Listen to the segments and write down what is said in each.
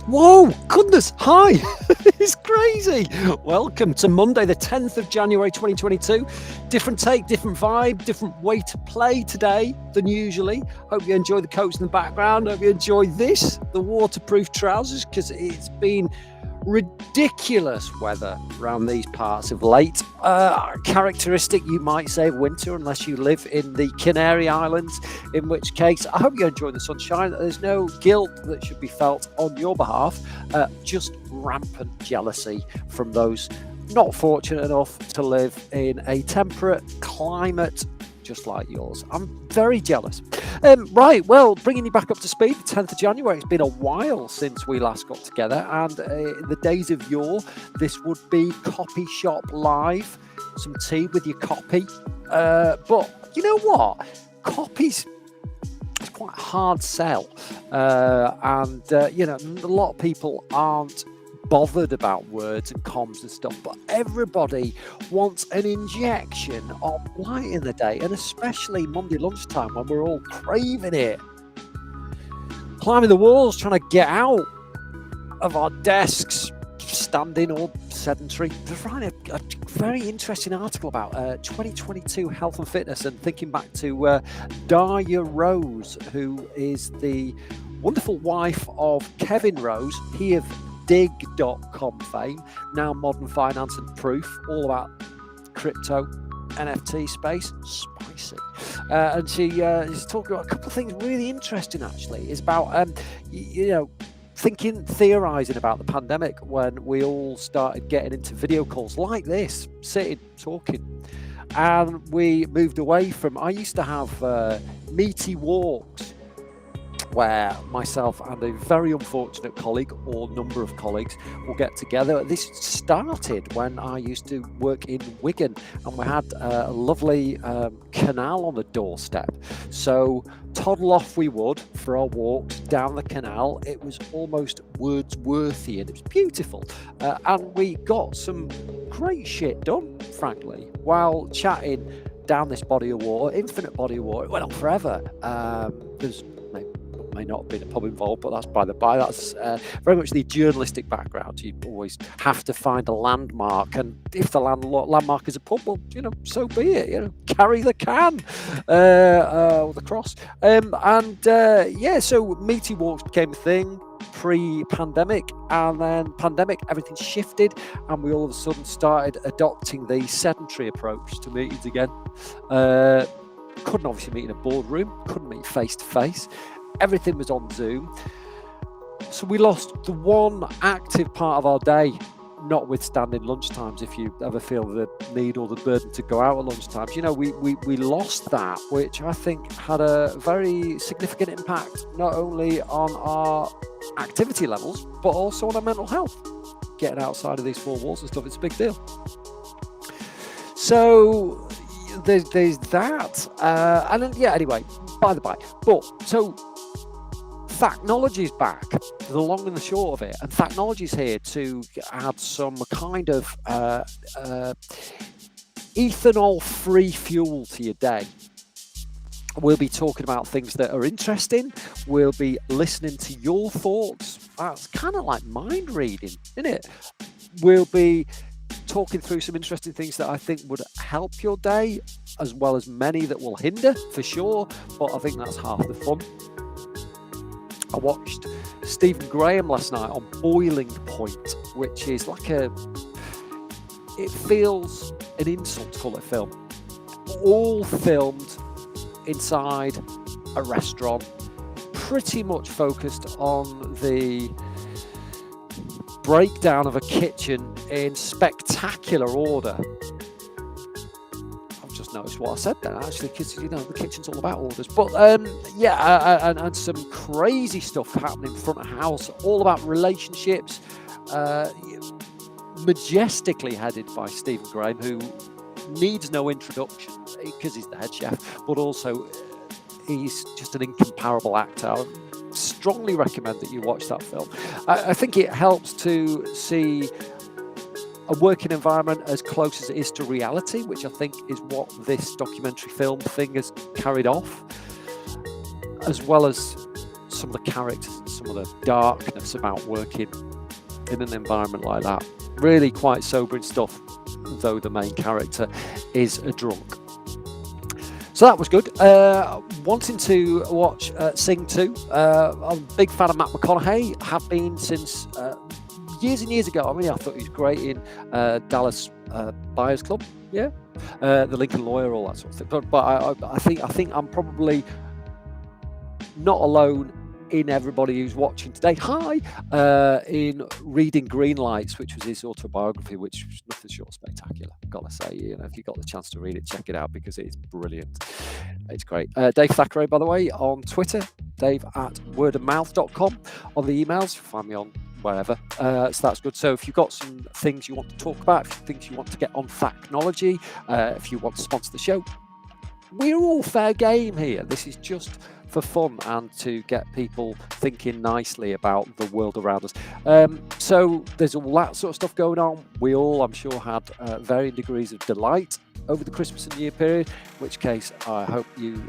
Whoa, goodness, hi, it's crazy. Welcome to Monday, the 10th of January 2022. Different take, different vibe, different way to play today than usually. Hope you enjoy the coats in the background. Hope you enjoy this, the waterproof trousers, because it's been ridiculous weather around these parts of late. Characteristic, you might say, of winter, unless you live in the Canary Islands, in which case I hope you enjoy the sunshine. There's no guilt that should be felt on your behalf, just rampant jealousy from those not fortunate enough to live in a temperate climate just like yours. I'm very jealous. Right, well, bringing you back up to speed, the 10th of January, it's been a while since we last got together, and in the days of yore, this would be Copy Shop Live, some tea with your copy. But you know what? Copies, it's quite a hard sell, and you know, a lot of people aren't bothered about words and comms and stuff, but everybody wants an injection of light in the day, and especially Monday lunchtime when we're all craving it. Climbing the walls, trying to get out of our desks, standing or sedentary. I was writing a very interesting article about 2022 health and fitness, and thinking back to Daya Rose, who is the wonderful wife of Kevin Rose, he of dig.com fame, now Modern Finance and Proof, all about crypto, NFT space, spicy. And she's talking about a couple of things really interesting, actually. It's about, you know, theorizing about the pandemic when we all started getting into video calls like this, sitting, talking. And we moved away from, I used to have meaty walks where myself and a very unfortunate colleague or number of colleagues will get together. This started when I used to work in Wigan, and we had a lovely canal on the doorstep. So toddle off we would for our walks down the canal. It was almost Wordsworthian. It was beautiful. And we got some great shit done, frankly, while chatting down this body of water, infinite body of water. It went on forever. There's may not have been a pub involved, but that's by the by. That's very much the journalistic background. You always have to find a landmark, and if the landmark is a pub, well, you know, so be it. You know, carry the can or the cross. Yeah, so meaty walks became a thing pre-pandemic, and then pandemic, everything shifted, and we all of a sudden started adopting the sedentary approach to meetings again. Couldn't obviously meet in a boardroom, couldn't meet face to face. Everything was on Zoom. So we lost the one active part of our day, notwithstanding lunchtimes. If you ever feel the need or the burden to go out at lunchtimes, you know, we lost that, which I think had a very significant impact, not only on our activity levels, but also on our mental health. Getting outside of these four walls and stuff, it's a big deal. So there's that. And then, yeah, anyway, by the by. But so Thacknology is back, the long and the short of it, and Thacknology is here to add some kind of ethanol-free fuel to your day. We'll be talking about things that are interesting. We'll be listening to your thoughts. That's kind of like mind reading, isn't it? We'll be talking through some interesting things that I think would help your day, as well as many that will hinder, for sure, but I think that's half the fun. I watched Stephen Graham last night on Boiling Point, which is like it feels an insult to call it a film. All filmed inside a restaurant, pretty much focused on the breakdown of a kitchen in spectacular order. Notice what I said there, actually, because, you know, the kitchen's all about orders. But yeah, and some crazy stuff happening front of house, all about relationships, majestically headed by Stephen Graham, who needs no introduction because he's the head chef, but also he's just an incomparable actor. I strongly recommend that you watch that film. I think it helps to see a working environment as close as it is to reality, which I think is what this documentary film thing has carried off, as well as some of the characters and some of the darkness about working in an environment like that. Really quite sobering stuff, though the main character is a drunk. So that was good. Wanting to watch Sing 2. I'm a big fan of Matt McConaughey, have been since years and years ago. I mean, I thought he was great in Dallas Buyers Club, the Lincoln Lawyer, all that sort of thing. But I think I'm probably not alone in everybody who's watching today. In reading Green Lights, which was his autobiography, which was nothing short of spectacular. Gotta say, if you got the chance to read it, check it out because it is brilliant. It's great. Dave Thackeray, by the way, on Twitter, dave@wordofmouth.com. On the emails, find me on wherever. So that's good. So if you've got some things you want to talk about, things you want to get on Thacknology, if you want to sponsor the show, we're all fair game here. This is just for fun and to get people thinking nicely about the world around us. So there's all that sort of stuff going on. We all, I'm sure, had varying degrees of delight over the Christmas and New Year period, in which case I hope you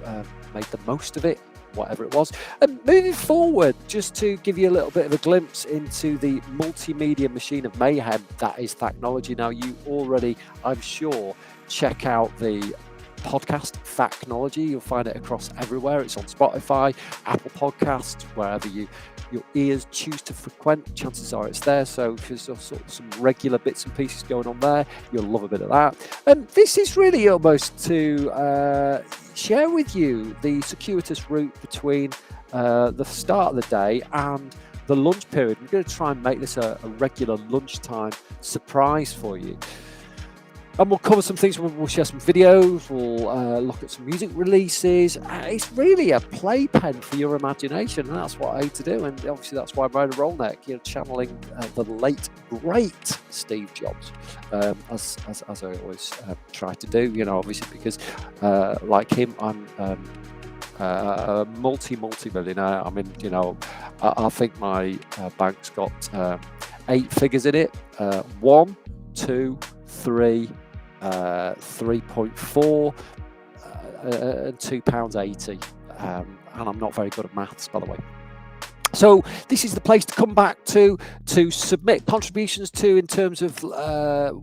made the most of it, whatever it was. And moving forward, just to give you a little bit of a glimpse into the multimedia machine of mayhem that is Thacknology. Now, you already, I'm sure, check out the podcast Thacknology. You'll find it across everywhere. It's on Spotify, Apple Podcasts, wherever your ears choose to frequent. Chances are it's there. So if there's sort of some regular bits and pieces going on there, you'll love a bit of that. And this is really almost to share with you the circuitous route between the start of the day and the lunch period. I'm going to try and make this a regular lunchtime surprise for you. And we'll cover some things. We'll share some videos. We'll look at some music releases. It's really a playpen for your imagination, and that's what I aim to do. And obviously, that's why I'm wearing a roll neck, channeling the late great Steve Jobs, as I always try to do. Obviously because like him, I'm a multi-millionaire. I mean, I think my bank's got 8 figures in it. 1, 2, 3. 3.4 and £2.80, and I'm not very good at maths, by the way. So this is the place to come back to submit contributions to, in terms of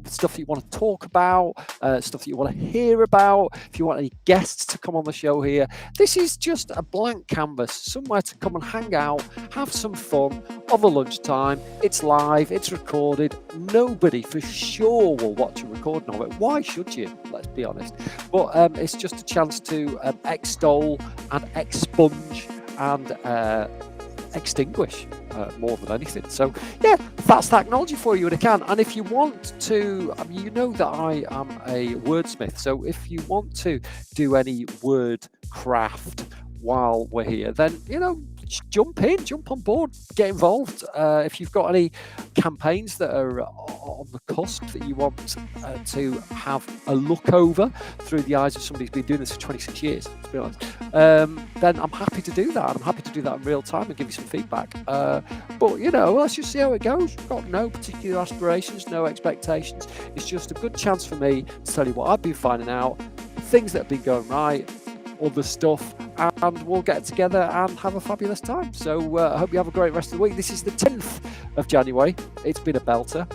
stuff that you want to talk about, stuff that you want to hear about. If you want any guests to come on the show here, this is just a blank canvas, somewhere to come and hang out, have some fun of a lunchtime. It's live, it's recorded. Nobody for sure will watch a recording of it. Why should you? Let's be honest. But it's just a chance to extol and expunge and extinguish more than anything. So yeah, that's Thacknology for you in a can. And if you want to, you know that I am a wordsmith, so if you want to do any word craft while we're here, then jump on board, get involved. If you've got any campaigns that are on the cusp that you want to have a look over through the eyes of somebody who's been doing this for 26 years, to be honest, then I'm happy to do that. I'm happy to do that in real time and give you some feedback. But let's just see how it goes. I've got no particular aspirations, no expectations. It's just a good chance for me to tell you what I've been finding out, things that have been going right, other stuff, and we'll get together and have a fabulous time. So I hope you have a great rest of the week. This is the 10th of January. It's been a belter.